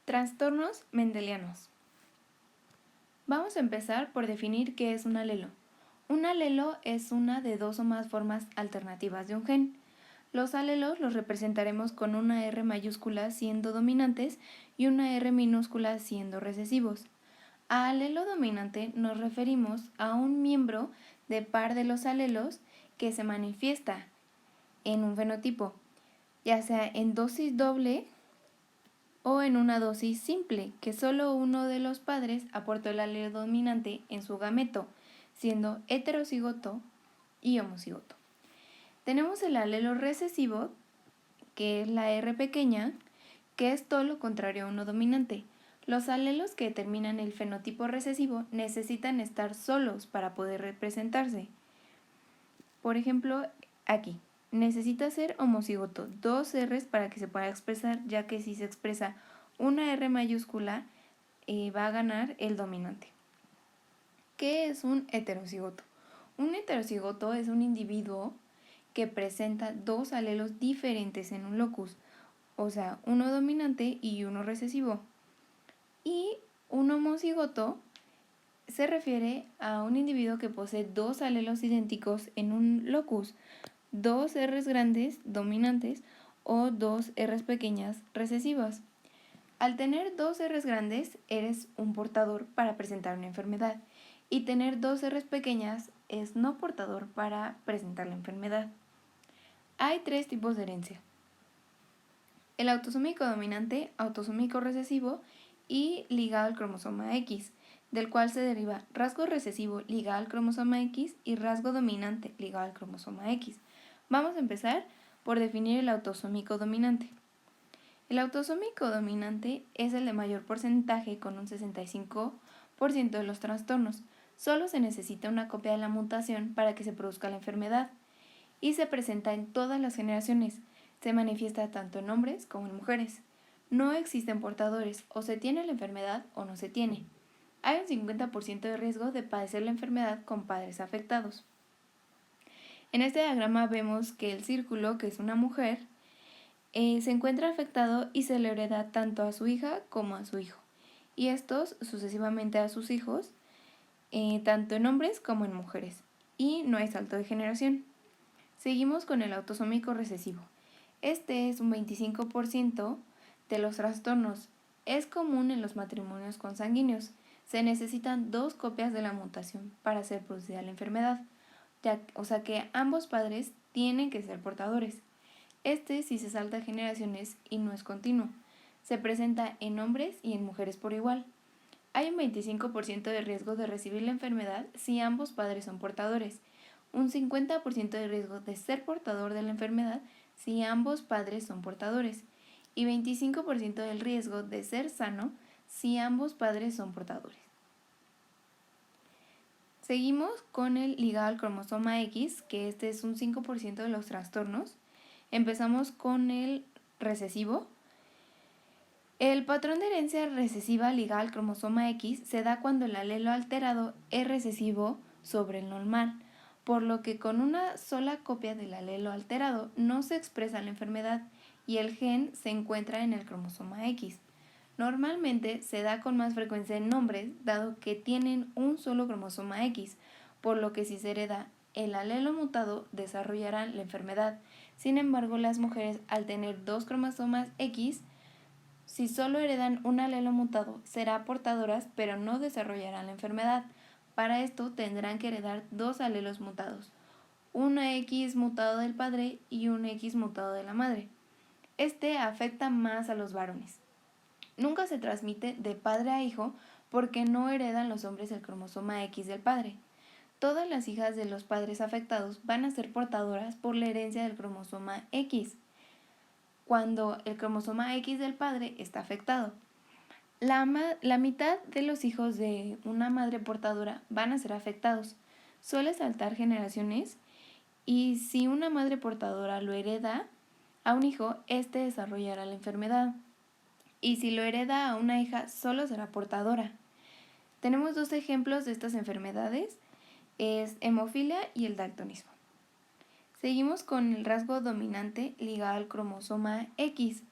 Trastornos mendelianos. Vamos a empezar por definir qué es un alelo. Un alelo es una de dos o más formas alternativas de un gen. Los alelos los representaremos con una R mayúscula siendo dominantes y una R minúscula siendo recesivos. A alelo dominante nos referimos a un miembro de par de los alelos que se manifiesta en un fenotipo, ya sea en dosis doble o en una dosis simple, que solo uno de los padres aportó el alelo dominante en su gameto, siendo heterocigoto y homocigoto. Tenemos el alelo recesivo, que es la R pequeña, que es todo lo contrario a uno dominante. Los alelos que determinan el fenotipo recesivo necesitan estar solos para poder representarse. Por ejemplo, aquí, necesita ser homocigoto, dos R's para que se pueda expresar, ya que si se expresa una R mayúscula, va a ganar el dominante. ¿Qué es un heterocigoto? Un heterocigoto es un individuo que presenta dos alelos diferentes en un locus, o sea, uno dominante y uno recesivo. Y un homocigoto se refiere a un individuo que posee dos alelos idénticos en un locus, dos R's grandes dominantes o dos R's pequeñas recesivas. Al tener dos R's grandes, eres un portador para presentar una enfermedad, y tener dos R's pequeñas es no portador para presentar la enfermedad. Hay tres tipos de herencia: el autosómico dominante, autosómico recesivo y ligado al cromosoma X, del cual se deriva rasgo recesivo ligado al cromosoma X y rasgo dominante ligado al cromosoma X. Vamos a empezar por definir el autosómico dominante. El autosómico dominante es el de mayor porcentaje, con un 65% de los trastornos. Solo se necesita una copia de la mutación para que se produzca la enfermedad y se presenta en todas las generaciones. Se manifiesta tanto en hombres como en mujeres. No existen portadores, o se tiene la enfermedad o no se tiene. Hay un 50% de riesgo de padecer la enfermedad con padres afectados. En este diagrama vemos que el círculo, que es una mujer, se encuentra afectado y se le hereda tanto a su hija como a su hijo, y estos sucesivamente a sus hijos, tanto en hombres como en mujeres, y no hay salto de generación. Seguimos con el autosómico recesivo. Este es un 25% de los trastornos. Es común en los matrimonios consanguíneos. Se necesitan dos copias de la mutación para ser producida la enfermedad, o sea que ambos padres tienen que ser portadores. Este sí se salta generaciones y no es continuo. Se presenta en hombres y en mujeres por igual. Hay un 25% de riesgo de recibir la enfermedad si ambos padres son portadores, un 50% de riesgo de ser portador de la enfermedad si ambos padres son portadores, y 25% del riesgo de ser sano si ambos padres son portadores. Seguimos con el ligado al cromosoma X, que este es un 5% de los trastornos. Empezamos con el recesivo. El patrón de herencia recesiva ligada al cromosoma X se da cuando el alelo alterado es recesivo sobre el normal, por lo que con una sola copia del alelo alterado no se expresa la enfermedad y el gen se encuentra en el cromosoma X. Normalmente se da con más frecuencia en hombres, dado que tienen un solo cromosoma X, por lo que si se hereda el alelo mutado desarrollarán la enfermedad. Sin embargo, las mujeres, al tener dos cromosomas X, si solo heredan un alelo mutado, serán portadoras, pero no desarrollarán la enfermedad. Para esto tendrán que heredar dos alelos mutados, un X mutado del padre y un X mutado de la madre. Este afecta más a los varones. Nunca se transmite de padre a hijo porque no heredan los hombres el cromosoma X del padre. Todas las hijas de los padres afectados van a ser portadoras por la herencia del cromosoma X, cuando el cromosoma X del padre está afectado. La mitad de los hijos de una madre portadora van a ser afectados. Suele saltar generaciones, y si una madre portadora lo hereda a un hijo, este desarrollará la enfermedad. Y si lo hereda a una hija, solo será portadora. Tenemos dos ejemplos de estas enfermedades, es hemofilia y el daltonismo. Seguimos con el rasgo dominante ligado al cromosoma X,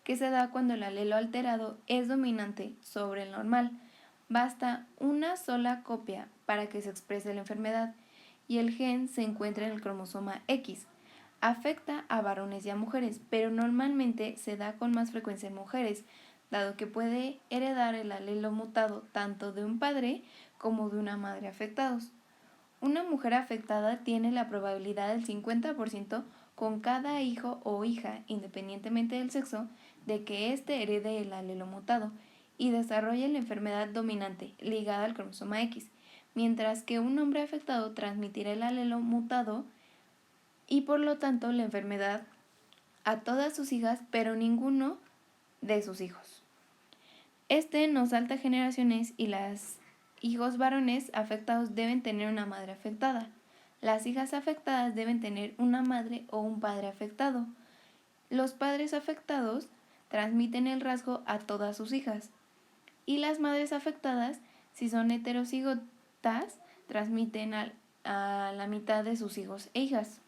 que se da cuando el alelo alterado es dominante sobre el normal. Basta una sola copia para que se exprese la enfermedad y el gen se encuentra en el cromosoma X. Afecta a varones y a mujeres, pero normalmente se da con más frecuencia en mujeres, dado que puede heredar el alelo mutado tanto de un padre como de una madre afectados. Una mujer afectada tiene la probabilidad del 50% con cada hijo o hija, independientemente del sexo, de que éste herede el alelo mutado y desarrolle la enfermedad dominante ligada al cromosoma X, mientras que un hombre afectado transmitirá el alelo mutado y por lo tanto la enfermedad a todas sus hijas, pero ninguno de sus hijos. Este no salta generaciones y los hijos varones afectados deben tener una madre afectada. Las hijas afectadas deben tener una madre o un padre afectado. Los padres afectados transmiten el rasgo a todas sus hijas. Y las madres afectadas, si son heterocigotas, transmiten a la mitad de sus hijos e hijas.